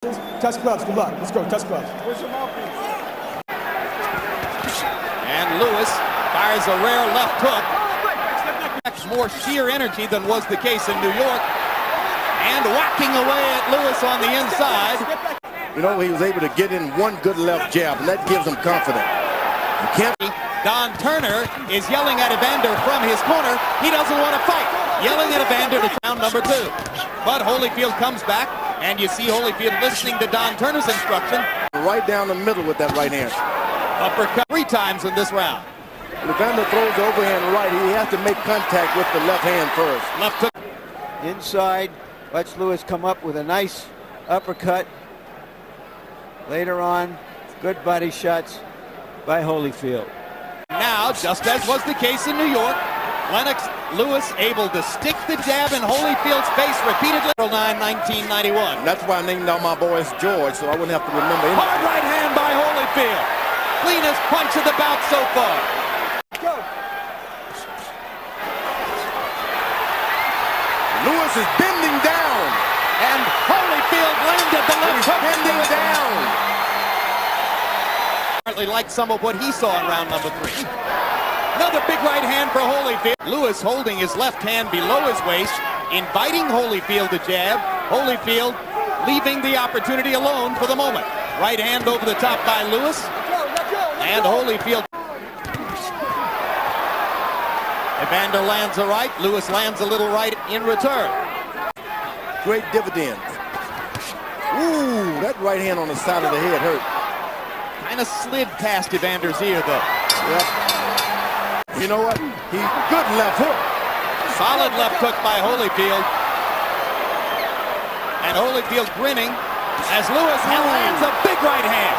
Touch gloves, good luck. Let's go, touch gloves. And Lewis fires a rare left hook. More sheer energy than was the case in New York. And whacking away at Lewis on the inside. You know, he was able to get in one good left jab, and that gives him confidence. You can't. Don Turner is yelling at Evander from his corner. He doesn't want to fight. Yelling at Evander to round number 2. But Holyfield comes back, and you see Holyfield listening to Don Turner's instruction. Right down the middle with that right hand. Uppercut 3 times in this round. Evander throws the overhand right. He has to make contact with the left hand first. Left hook. Inside, watch Lewis come up with a nice uppercut. Later on, good body shots by Holyfield. Now, just as was the case in New York, Lennox Lewis able to stick the jab in Holyfield's face repeatedly. 1991. That's why I named all my boys George, so I wouldn't have to remember anything. Hard right hand by Holyfield. Cleanest punch of the bout so far. Go. Lewis is bending down. And Holyfield landed the left hook. Bending down. Apparently like some of what he saw in round number 3. Another big right hand for Holyfield. Lewis holding his left hand below his waist, inviting Holyfield to jab. Holyfield leaving the opportunity alone for the moment. Right hand over the top by Lewis. And Holyfield. Evander lands a right. Lewis lands a little right in return. Great dividends. Ooh, that right hand on the side of the head hurt. Kind of slid past Evander's ear, though. Yep. You know what? Good left hook. Solid left hook by Holyfield. And Holyfield grinning as Lewis lands a big right hand.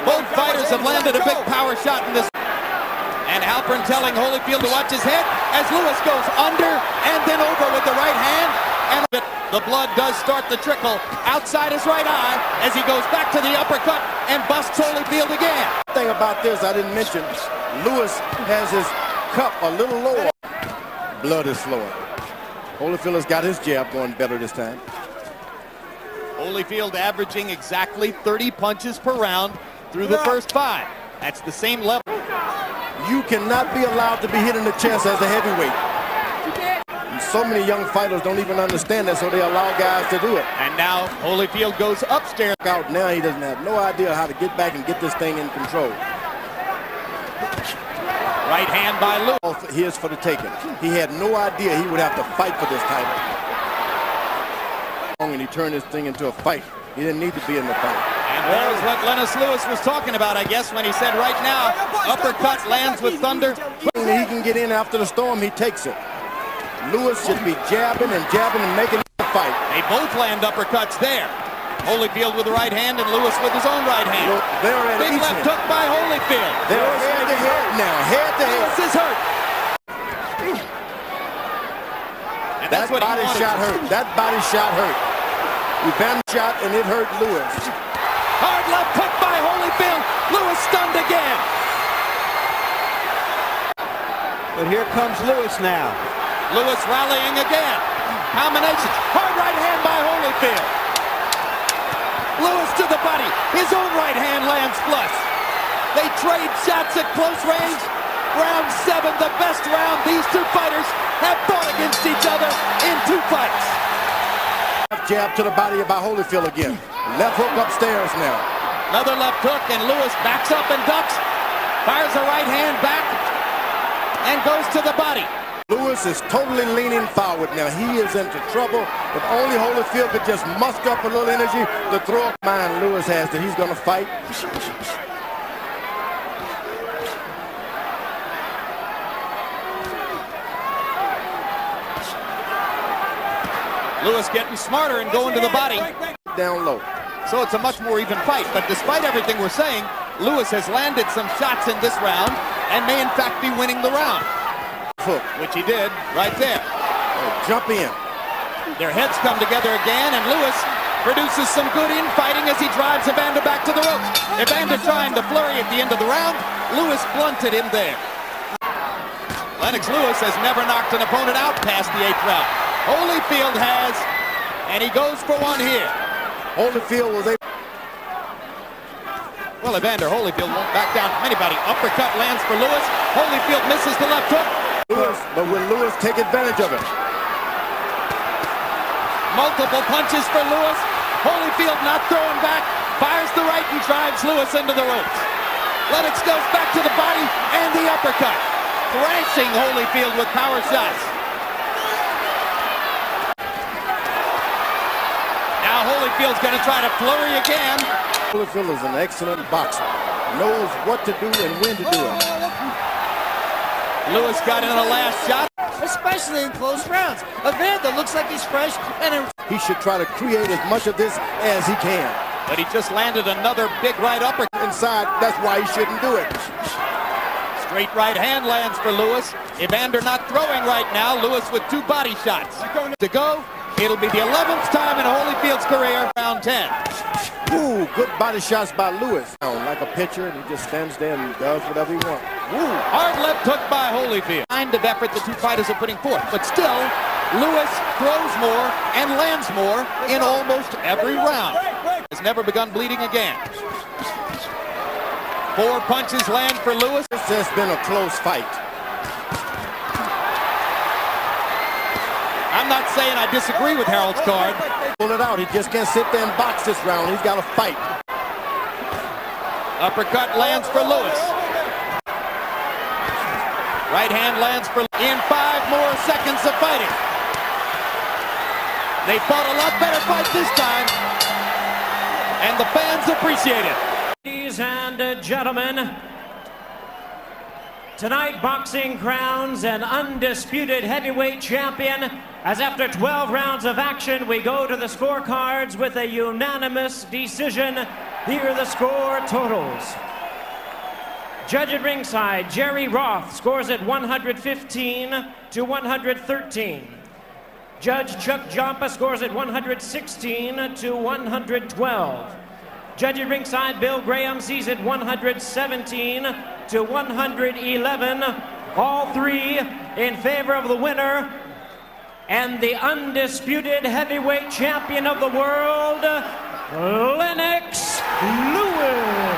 Both fighters have landed a big power shot in this. And Halpern telling Holyfield to watch his head as Lewis goes under and then over with the right hand. And the blood does start to trickle outside his right eye as he goes back to the uppercut and busts Holyfield again. The thing about this I didn't mention, Lewis has his cup a little lower. Blood is flowing. Holyfield has got his jab going better this time. Holyfield averaging exactly 30 punches per round through the first 5. That's the same level. You cannot be allowed to be hit in the chest as a heavyweight. And so many young fighters don't even understand that, so they allow guys to do it. And now Holyfield goes upstairs. Out now, he doesn't have no idea how to get back and get this thing in control. Right hand by Lewis. Here's for the taking. He had no idea he would have to fight for this title. And he turned this thing into a fight. He didn't need to be in the fight. And that was what Lennox Lewis was talking about, I guess, when he said right now, uppercut lands with thunder. When he can get in after the storm, he takes it. Lewis should be jabbing and making the fight. They both land uppercuts there. Holyfield with the right hand and Lewis with his own right hand. Look, they're big left hook by Holyfield. They're head to head now, head to head. Lewis is hurt. And that's what body shot hurt. That body shot hurt. Evander shot and it hurt Lewis. Hard left hook by Holyfield. Lewis stunned again. But here comes Lewis now. Lewis rallying again. Combinations. Hard right hand by Holyfield. Lewis to the body. His own right hand lands flush. They trade shots at close range. Round 7, the best round these two fighters have fought against each other in 2 fights. Jab to the body by Holyfield again. Left hook upstairs now. Another left hook and Lewis backs up and ducks. Fires a right hand back and goes to the body. Lewis is totally leaning forward now. He is into trouble. If only Holyfield could just muster up a little energy to throw up. Mind Lewis has that he's going to fight. Lewis getting smarter and going to the body. Down low. So it's a much more even fight. But despite everything we're saying, Lewis has landed some shots in this round and may in fact be winning the round. Hook. Which he did right there. Jump in. Their heads come together again and Lewis produces some good infighting as he drives Evander back to the ropes. Evander trying to flurry at the end of the round. Lewis blunted him there. Lennox Lewis has never knocked an opponent out past the 8th round. Holyfield has, And he goes for one here. Holyfield was able. Well, Evander Holyfield won't back down from anybody. Uppercut lands for Lewis. Holyfield misses the left hook. But will Lewis take advantage of it? Multiple punches for Lewis. Holyfield not throwing back. Fires the right and drives Lewis into the ropes. Lennox goes back to the body and the uppercut. Thrashing Holyfield with power shots. Now Holyfield's going to try to flurry again. Holyfield is an excellent boxer. Knows what to do and when to do it. Lewis got in the last shot. Especially in close rounds. Evander looks like he's fresh and He should try to create as much of this as he can. But he just landed another big right uppercut. Inside, that's why he shouldn't do it. Straight right hand lands for Lewis. Evander not throwing right now. Lewis with 2 body shots. To go, it'll be the 11th time in Holyfield's career, round 10. Ooh, good body shots by Lewis. Like a pitcher, and he just stands there and does whatever he wants. Ooh, hard left hook by Holyfield. Kind of effort the 2 fighters are putting forth. But still, Lewis throws more and lands more in almost every round. Has never begun bleeding again. 4 punches land for Lewis. This has been a close fight. I'm not saying I disagree with Harold's card. Pull it out. He just can't sit there and box this round. He's got to fight. Uppercut lands for Lewis. Right hand lands for in 5 more seconds of fighting. They fought a lot better fight this time, and the fans appreciate it. Ladies and gentlemen, tonight boxing crowns an undisputed heavyweight champion, as after 12 rounds of action we go to the scorecards with a unanimous decision. Here are the score totals. Judge at ringside, Jerry Roth scores at 115 to 113. Judge Chuck Jompa scores at 116 to 112. Judge at ringside, Bill Graham sees at 117 to 111. All 3 in favor of the winner and the undisputed heavyweight champion of the world, Lennox Lewis.